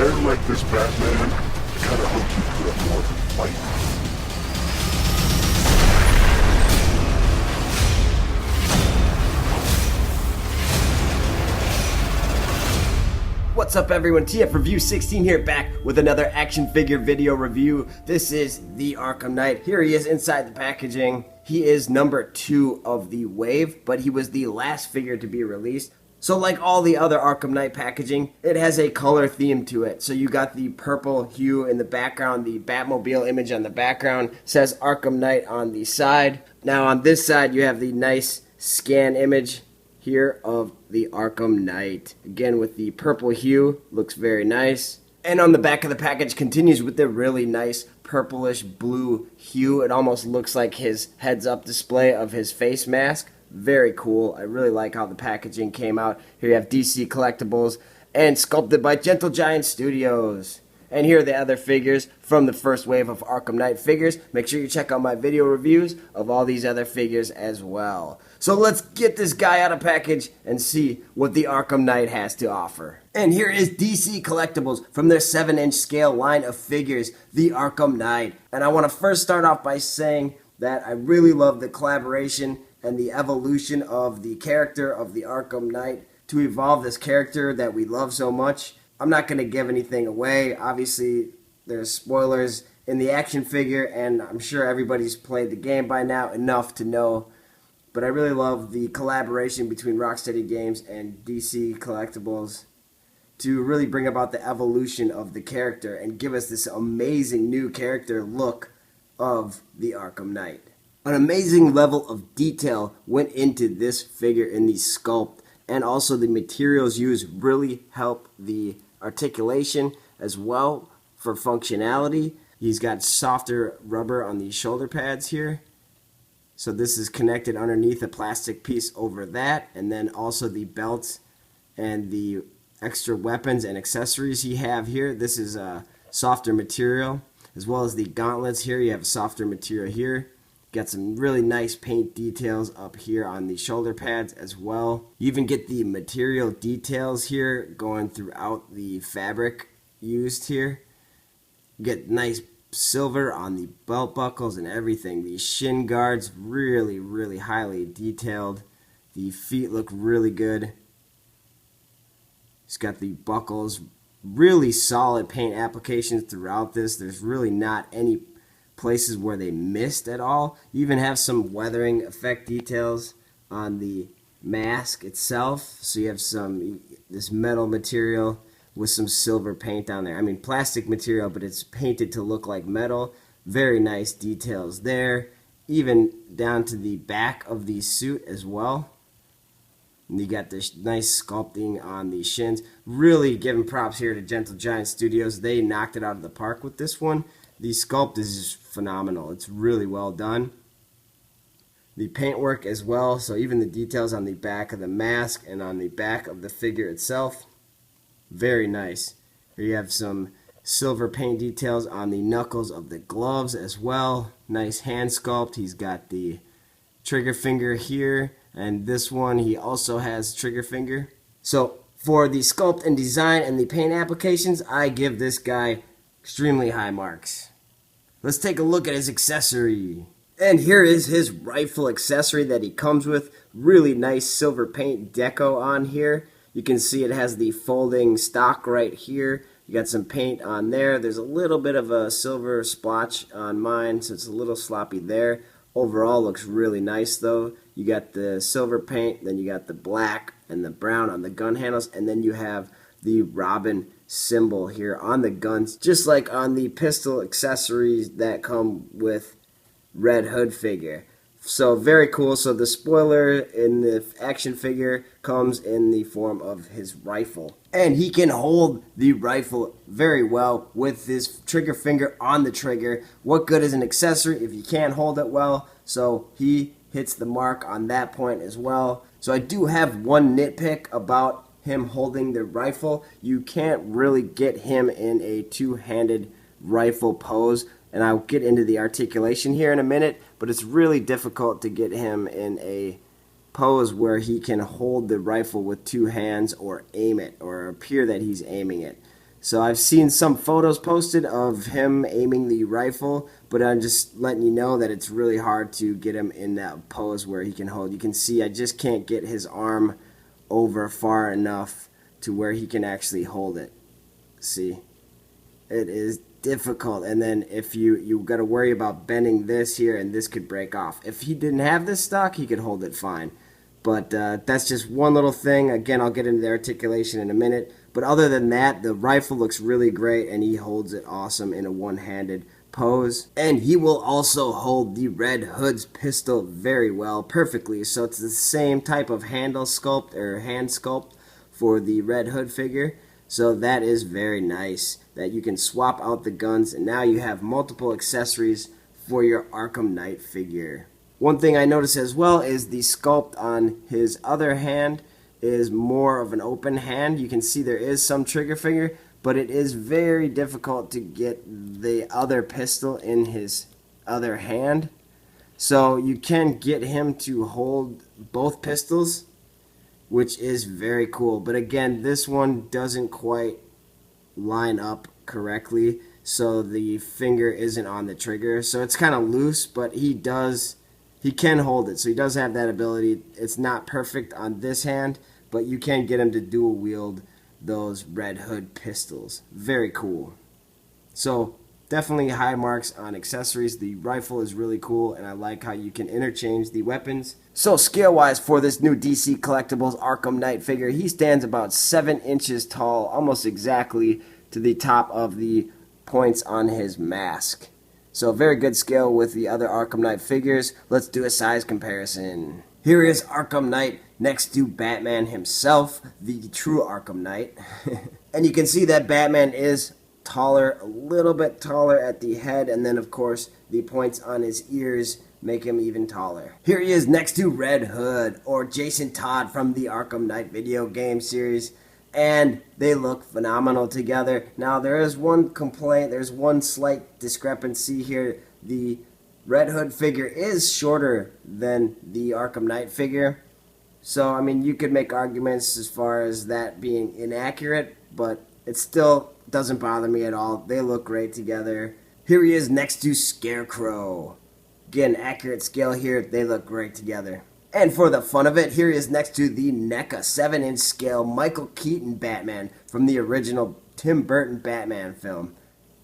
And like this Batman, it kind of helps you put up more of a fight. What's up everyone, TF Review 16 here, back with another action figure video review. This is the Arkham Knight. Here he is inside the packaging. He is number 2 of the wave, but he was the last figure to be released. So like all the other Arkham Knight packaging, it has a color theme to it. So you got the purple hue in the background, the Batmobile image on the background, says Arkham Knight on the side. Now on this side you have the nice scan image here of the Arkham Knight. Again with the purple hue, looks very nice. And on the back of the package continues with the really nice purplish blue hue. It almost looks like his heads-up display of his face mask. Very cool. I really like how the packaging came out. Here you have DC Collectibles and sculpted by Gentle Giant Studios. And here are the other figures from the first wave of Arkham Knight figures. Make sure you check out my video reviews of all these other figures as well. So let's get this guy out of package and see what the Arkham Knight has to offer. And here is DC Collectibles from their 7-inch scale line of figures, the Arkham Knight. And I want to first start off by saying that I really love the collaboration and the evolution of the character of the Arkham Knight to evolve this character that we love so much. I'm not going to give anything away. Obviously, there's spoilers in the action figure, and I'm sure everybody's played the game by now enough to know. But I really love the collaboration between Rocksteady Games and DC Collectibles to really bring about the evolution of the character and give us this amazing new character look of the Arkham Knight. An amazing level of detail went into this figure in the sculpt, and also the materials used really help the articulation as well for functionality. He's got softer rubber on the shoulder pads here. So this is connected underneath a plastic piece over that, and then also the belts and the extra weapons and accessories he have here. This is a softer material, as well as the gauntlets here. You have softer material here. Got some really nice paint details up here on the shoulder pads as well. You even get the material details here going throughout the fabric used here. You get nice silver on the belt buckles and everything. The shin guards really highly detailed. The feet look really good. It's got the buckles, really solid paint applications throughout this. There's really not any places where they missed at all. You even have some weathering effect details on the mask itself. So you have this metal material with some silver paint on there. I mean plastic material, but it's painted to look like metal. Very nice details there. Even down to the back of the suit as well. And you got this nice sculpting on the shins. Really giving props here to Gentle Giant Studios. They knocked it out of the park with this one. The sculpt is just phenomenal. It's really well done. The paintwork as well, so even the details on the back of the mask and on the back of the figure itself, very nice. Here you have some silver paint details on the knuckles of the gloves as well. Nice hand sculpt. He's got the trigger finger here, and this one he also has trigger finger. So for the sculpt and design and the paint applications, I give this guy extremely high marks. Let's take a look at his accessory. And here is his rifle accessory that he comes with. Really nice silver paint deco on here. You can see it has the folding stock right here. You got some paint on there. There's a little bit of a silver splotch on mine, so it's a little sloppy there. Overall looks really nice though. You got the silver paint, then you got the black and the brown on the gun handles, and then you have the Robin symbol here on the guns, just like on the pistol accessories that come with Red Hood figure. So very cool. So the spoiler in the action figure comes in the form of his rifle, and he can hold the rifle very well with his trigger finger on the trigger. What good is an accessory if you can't hold it well? So he hits the mark on that point as well. So I do have one nitpick about him holding the rifle. You can't really get him in a two-handed rifle pose, and I'll get into the articulation here in a minute, but it's really difficult to get him in a pose where he can hold the rifle with two hands or aim it or appear that he's aiming it. So I've seen some photos posted of him aiming the rifle, but I'm just letting you know that it's really hard to get him in that pose where he can hold. You can see I just can't get his arm over far enough to where he can actually hold it. See? It is difficult. And then if you got to worry about bending this here, and this could break off. If he didn't have this stock, he could hold it fine. But that's just one little thing. Again, I'll get into the articulation in a minute. But other than that, the rifle looks really great, and he holds it awesome in a one-handed pose. And he will also hold the Red Hood's pistol very well, perfectly. So it's the same type of handle sculpt or hand sculpt for the Red Hood figure. So that is very nice that you can swap out the guns, and now you have multiple accessories for your Arkham Knight figure. One thing I noticed as well is the sculpt on his other hand is more of an open hand. You can see there is some trigger finger, but it is very difficult to get the other pistol in his other hand. So you can get him to hold both pistols, which is very cool. But again, this one doesn't quite line up correctly, so the finger isn't on the trigger. So it's kind of loose, but he can hold it. So he does have that ability. It's not perfect on this hand, but you can get him to dual wield those Red Hood pistols. Very cool. So definitely high marks on accessories. The rifle is really cool, and I like how you can interchange the weapons. So scale-wise for this new DC Collectibles Arkham Knight figure, he stands about 7 inches tall, almost exactly to the top of the points on his mask. So very good scale with the other Arkham Knight figures. Let's do a size comparison. Here is Arkham Knight next to Batman himself, the true Arkham Knight. And you can see that Batman is taller, a little bit taller at the head, and then of course the points on his ears make him even taller. Here he is next to Red Hood, or Jason Todd from the Arkham Knight video game series, and they look phenomenal together. Now there is one complaint, there's one slight discrepancy here. The Red Hood figure is shorter than the Arkham Knight figure, so I mean you could make arguments as far as that being inaccurate, but it still doesn't bother me at all. They look great together. Here he is next to Scarecrow. Again, accurate scale here. They look great together. And for the fun of it, here he is next to the NECA 7-inch scale Michael Keaton Batman from the original Tim Burton Batman film.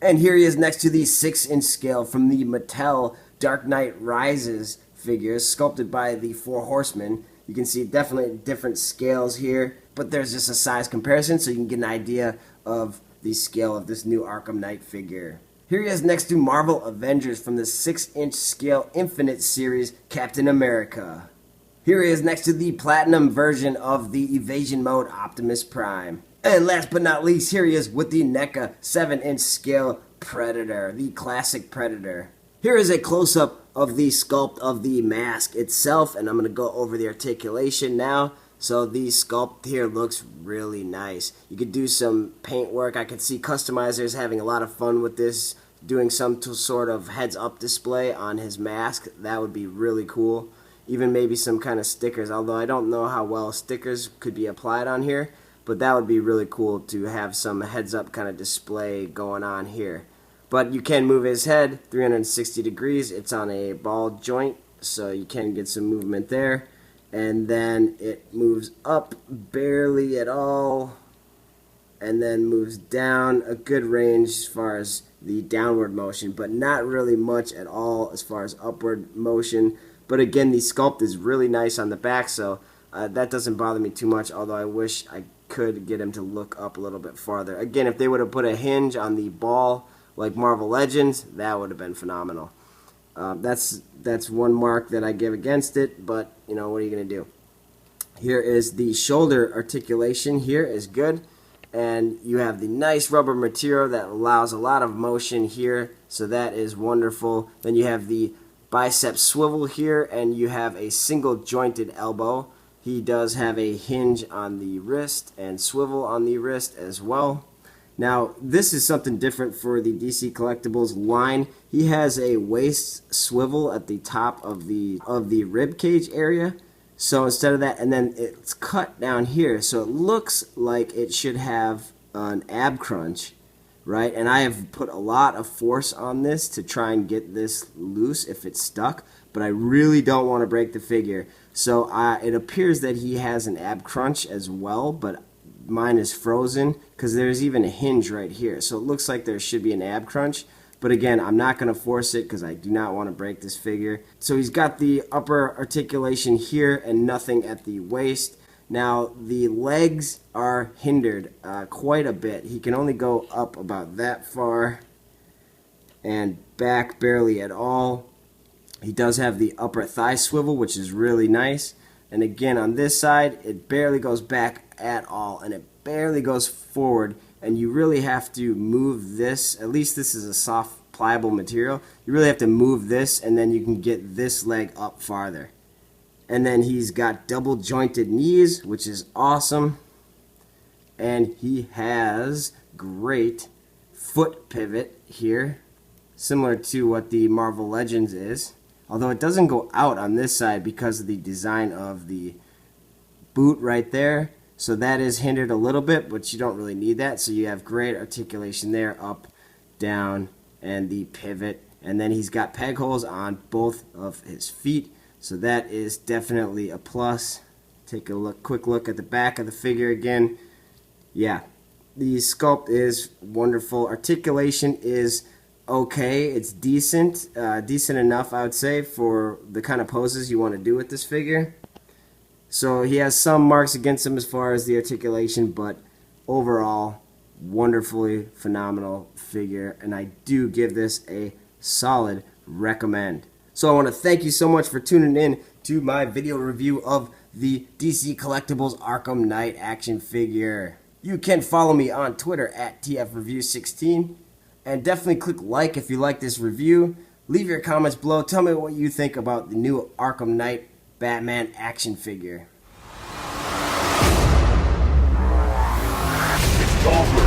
And here he is next to the 6-inch scale from the Mattel Dark Knight Rises figures sculpted by the Four Horsemen. You can see definitely different scales here, but there's just a size comparison so you can get an idea of the scale of this new Arkham Knight figure. Here he is next to Marvel Avengers from the 6-inch scale Infinite series Captain America. Here he is next to the Platinum version of the Evasion Mode Optimus Prime. And last but not least, here he is with the NECA 7-inch scale Predator, the classic Predator. Here is a close-up of the sculpt of the mask itself, and I'm going to go over the articulation now. So the sculpt here looks really nice. You could do some paint work. I could see customizers having a lot of fun with this, doing some sort of heads-up display on his mask. That would be really cool. Even maybe some kind of stickers, although I don't know how well stickers could be applied on here, but that would be really cool to have some heads-up kind of display going on here. But you can move his head 360 degrees. It's on a ball joint, so you can get some movement there. And then it moves up barely at all, and then moves down a good range as far as the downward motion, but not really much at all as far as upward motion. But again, the sculpt is really nice on the back, so that doesn't bother me too much, although I wish I could get him to look up a little bit farther. Again, if they would have put a hinge on the ball like Marvel Legends, that would have been phenomenal. That's one mark that I give against it, but you know, what are you going to do? Here is the shoulder articulation. Here is good, and you have the nice rubber material that allows a lot of motion here, so that is wonderful. Then you have the bicep swivel here, and you have a single jointed elbow. He does have a hinge on the wrist and swivel on the wrist as well. Now, this is something different for the DC Collectibles line. He has a waist swivel at the top of the rib cage area. So instead of that, and then it's cut down here, so it looks like it should have an ab crunch, right? And I have put a lot of force on this to try and get this loose if it's stuck, but I really don't want to break the figure. So it appears that he has an ab crunch as well, but mine is frozen because there's even a hinge right here. So it looks like there should be an ab crunch. But again, I'm not going to force it because I do not want to break this figure. So he's got the upper articulation here and nothing at the waist. Now, the legs are hindered quite a bit. He can only go up about that far and back barely at all. He does have the upper thigh swivel, which is really nice. And again, on this side, it barely goes back at all, and it barely goes forward. And you really have to move this. At least this is a soft, pliable material. You really have to move this, and then you can get this leg up farther. And then he's got double jointed knees, which is awesome. And he has great foot pivot here, similar to what the Marvel Legends is. Although it doesn't go out on this side because of the design of the boot right there. So that is hindered a little bit, but you don't really need that. So you have great articulation there, up, down, and the pivot. And then he's got peg holes on both of his feet. So that is definitely a plus. Take a quick look at the back of the figure again. Yeah, the sculpt is wonderful. Articulation is okay. It's decent. Decent enough, I would say, for the kind of poses you want to do with this figure. So he has some marks against him as far as the articulation, but overall, wonderfully phenomenal figure. And I do give this a solid recommend. So I want to thank you so much for tuning in to my video review of the DC Collectibles Arkham Knight action figure. You can follow me on Twitter at TFReview16. And definitely click like if you like this review. Leave your comments below. Tell me what you think about the new Arkham Knight Batman action figure. It's over.